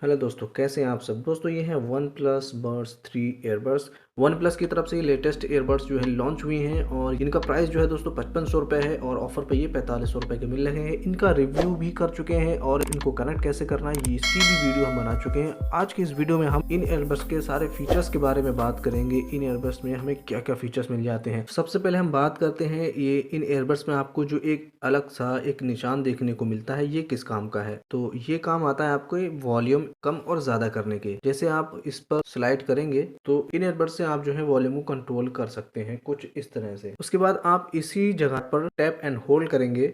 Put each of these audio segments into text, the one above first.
Hello दोस्तों, कैसे हैं आप सब। दोस्तों ये है one plus buds 3 earbuds. One plus की तरफ से ये लेटेस्ट ईयरबड्स जो है लॉन्च हुई हैं और इनका प्राइस जो है दोस्तों 5500 रुपये है और ऑफर पे ये 4500 रुपये के मिल रहे हैं। इनका रिव्यू भी कर चुके हैं और इनको कनेक्ट कैसे करना है इसकी भी वीडियो हम बना चुके हैं। आज की इस वीडियो में हम इन ईयरबड्स के सारे फीचर्स के बारे में बात करेंगे। इन ईयरबड्स में हमें क्या क्या फीचर्स मिल जाते हैं। सबसे पहले हम बात करते हैं ये इन ईयरबड्स में आपको जो एक अलग सा एक निशान देखने को मिलता है, ये किस काम का है। तो ये काम आता है आपको वॉल्यूम कम और ज्यादा करने के। जैसे आप इस पर स्लाइड करेंगे तो इन ईयरबड्स से आप जो है वॉल्यूम को कंट्रोल कर सकते हैं कुछ इस तरह से। उसके बाद आप इसी जगह पर टैप एंड होल्ड करेंगे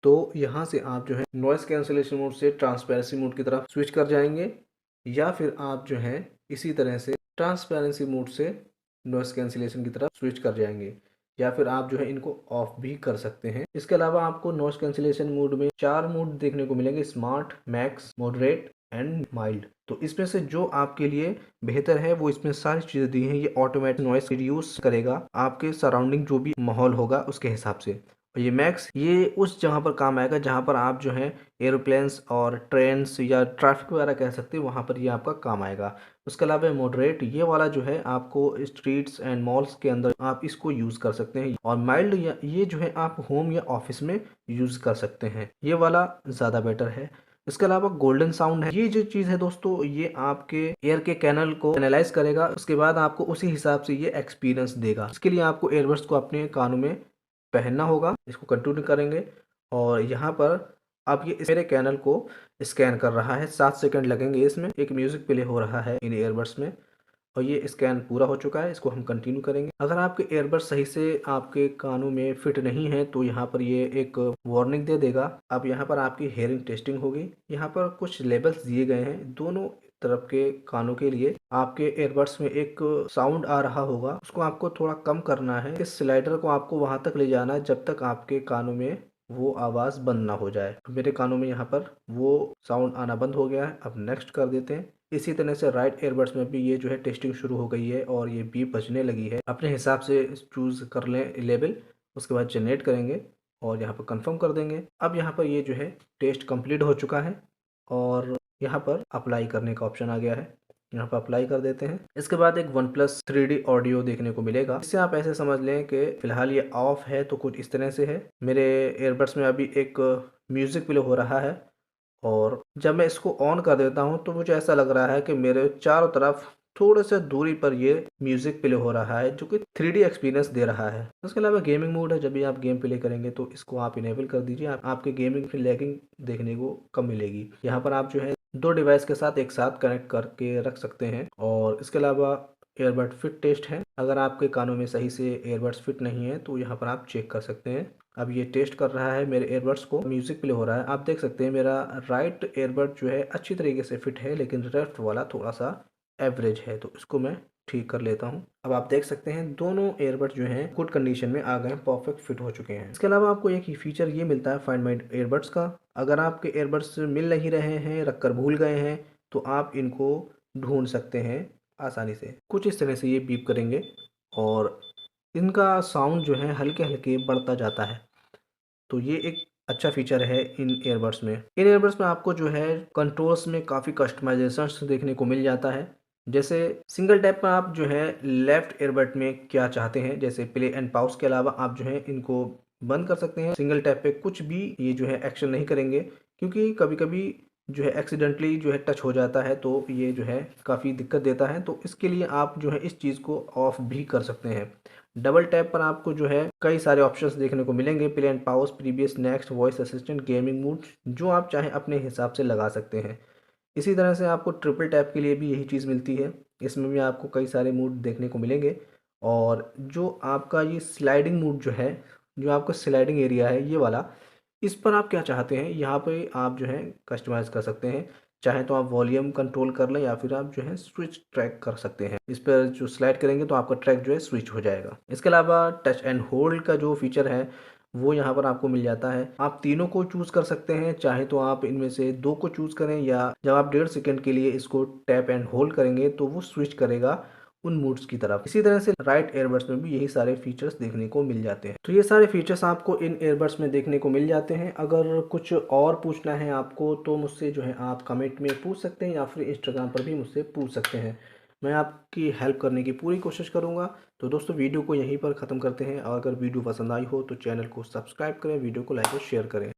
तो यहाँ से आप जो है नॉइस कैंसिलेशन मोड से ट्रांसपेरेंसी मोड की तरफ स्विच कर जाएंगे, या फिर आप जो है इसी तरह से ट्रांसपेरेंसी मोड से नॉइस कैंसिलेशन की तरफ स्विच कर जाएंगे, या फिर आप जो है इनको ऑफ भी कर सकते हैं। इसके अलावा आपको नॉइस कैंसिलेशन मोड में 4 मोड देखने को मिलेंगे: smart, max, moderate and mild. तो इसमें से जो आपके लिए बेहतर है वो इसमें सारी चीजें दी हैं। ये ऑटोमेटिक नॉइस रिड्यूस करेगा आपके सराउंडिंग जो भी माहौल होगा उसके हिसाब से। और ये मैक्स ये उस जगह पर काम आएगा जहां पर आप जो है एरोप्लेन्स और ट्रेन्स या ट्रैफिक वगैरह कह सकते हैं, वहां पर ये आपका काम आएगा। उसके अलावा मॉडरेट ये वाला जो है आपको स्ट्रीट्स एंड मॉल्स के अंदर आप इसको यूज कर सकते हैं। और माइल्ड ये जो है आप होम या ऑफिस में यूज कर सकते हैं। ये वाला ज्यादा बेटर है। इसके अलावा गोल्डन साउंड है। ये जो चीज है दोस्तों, ये आपके एयर के कैनल को एनालाइज करेगा, उसके बाद आपको उसी हिसाब से ये एक्सपीरियंस देगा। इसके लिए आपको एयरबड्स को अपने कानों में पहनना होगा। इसको कंटिन्यू करेंगे और यहाँ पर अब ये मेरे कैनल को स्कैन कर रहा है। 7 सेकंड लगेंगे। इसमें एक म्यूजिक प्ले हो रहा है इन ईयरबड्स में और ये स्कैन पूरा हो चुका है। इसको हम कंटिन्यू करेंगे। अगर आपके ईयरबड्स सही से आपके कानों में फिट नहीं है तो यहाँ पर ये एक वार्निंग दे देगा। अब यहाँ पर आपकी हेयरिंग टेस्टिंग होगी। यहाँ पर कुछ लेबल्स दिए गए हैं दोनों तरफ के कानों के लिए। आपके ईयरबड्स में एक साउंड आ रहा होगा, उसको आपको थोड़ा कम करना है। इस स्लाइडर को आपको वहां तक ले जाना है जब तक आपके कानों में वो आवाज बंद ना हो जाए। तो मेरे कानों में यहाँ पर वो साउंड आना बंद हो गया है। अब नेक्स्ट कर देते हैं। इसी तरह से राइट ईयरबड्स में भी ये जो है टेस्टिंग शुरू हो गई है और ये बीप बजने लगी है। अपने हिसाब से चूज कर लें लेबल, उसके बाद जनरेट करेंगे और यहाँ पर कंफर्म कर देंगे। अब यहाँ पर ये जो है टेस्ट कंप्लीट हो चुका है और यहाँ पर अप्लाई करने का ऑप्शन आ गया है। यहाँ पर अप्लाई कर देते हैं। इसके बाद एक वन प्लस 3D ऑडियो देखने को मिलेगा। इससे आप ऐसे समझ लें कि फिलहाल ये ऑफ है तो कुछ इस तरह से है। मेरे एयरबड्स में अभी एक म्यूजिक प्ले हो रहा है और जब मैं इसको ऑन कर देता हूं तो मुझे ऐसा लग रहा है कि मेरे चारों तरफ थोड़े से दूरी पर ये म्यूजिक प्ले हो रहा है जो कि 3D एक्सपीरियंस दे रहा है। उसके अलावा गेमिंग मोड है। जब भी आप गेम प्ले करेंगे तो इसको आप इनेबल कर दीजिए। आपके गेमिंग में लैगिंग देखने को कम मिलेगी। यहाँ पर आप जो है 2 डिवाइस के साथ एक साथ कनेक्ट करके रख सकते हैं। और इसके अलावा एयरबड फिट टेस्ट है। अगर आपके कानों में सही से एयरबड्स फिट नहीं है तो यहाँ पर आप चेक कर सकते हैं। अब ये टेस्ट कर रहा है मेरे एयरबड्स को। म्यूजिक प्ले हो रहा है। आप देख सकते हैं मेरा राइट एयरबड जो है अच्छी तरीके से फिट है, लेकिन लेफ्ट वाला थोड़ा सा एवरेज है, तो इसको मैं ठीक कर लेता हूँ। अब आप देख सकते हैं दोनों एयरबड्स जो हैं गुड कंडीशन में आ गए हैं, परफेक्ट फिट हो चुके हैं। इसके अलावा आपको एक ही फीचर ये मिलता है फाइंड माई एयरबड्स का। अगर आपके एयरबड्स मिल नहीं रहे हैं, रखकर भूल गए हैं, तो आप इनको ढूंढ सकते हैं आसानी से। कुछ इस तरह से ये बीप करेंगे और इनका साउंड जो है हल्के हल्के बढ़ता जाता है। तो ये एक अच्छा फीचर है इन ईयरबड्स में। इन ईयरबड्स में आपको जो है कंट्रोल्स में काफ़ी कस्टमाइजेशन देखने को मिल जाता है। जैसे सिंगल टैप पर आप जो है लेफ्ट ईयरबड में क्या चाहते हैं, जैसे प्ले एंड पाउस के अलावा आप जो है इनको बंद कर सकते हैं। सिंगल टैप पे कुछ भी ये जो है एक्शन नहीं करेंगे, क्योंकि कभी कभी जो है एक्सीडेंटली जो है टच हो जाता है तो ये जो है काफ़ी दिक्कत देता है। तो इसके लिए आप जो है इस चीज़ को ऑफ भी कर सकते हैं। डबल टैप पर आपको जो है कई सारे ऑप्शंस देखने को मिलेंगे: play and pause, previous, next, voice assistant, gaming mood, जो आप चाहें अपने हिसाब से लगा सकते हैं। इसी तरह से आपको ट्रिपल टैप के लिए भी यही चीज़ मिलती है। इसमें भी आपको कई सारे मूड देखने को मिलेंगे। और जो आपका ये स्लाइडिंग मूड जो है, जो आपका स्लाइडिंग एरिया है ये वाला, इस पर आप क्या चाहते हैं यहाँ पे आप जो है कस्टमाइज़ कर सकते हैं। चाहे तो आप वॉल्यूम कंट्रोल कर लें या फिर आप जो है स्विच ट्रैक कर सकते हैं। इस पर जो स्लाइड करेंगे तो आपका ट्रैक जो है स्विच हो जाएगा। इसके अलावा टच एंड होल्ड का जो फीचर है वो यहाँ पर आपको मिल जाता है। आप तीनों को चूज कर सकते हैं। चाहे तो आप इनमें से 2 को चूज करें, या जब आप 1.5 सेकंड के लिए इसको टैप एंड होल्ड करेंगे तो वो स्विच करेगा उन मूड्स की तरफ। इसी तरह से राइट एयरबड्स में भी यही सारे फीचर्स देखने को मिल जाते हैं। तो ये सारे फीचर्स आपको इन एयरबड्स में देखने को मिल जाते हैं। अगर कुछ और पूछना है आपको तो मुझसे जो है आप कमेंट में पूछ सकते हैं या फिर इंस्टाग्राम पर भी मुझसे पूछ सकते हैं। मैं आपकी हेल्प करने की पूरी कोशिश करूँगा। तो दोस्तों वीडियो को यहीं पर ख़त्म करते हैं और अगर वीडियो पसंद आई हो तो चैनल को सब्सक्राइब करें, वीडियो को लाइक और शेयर करें।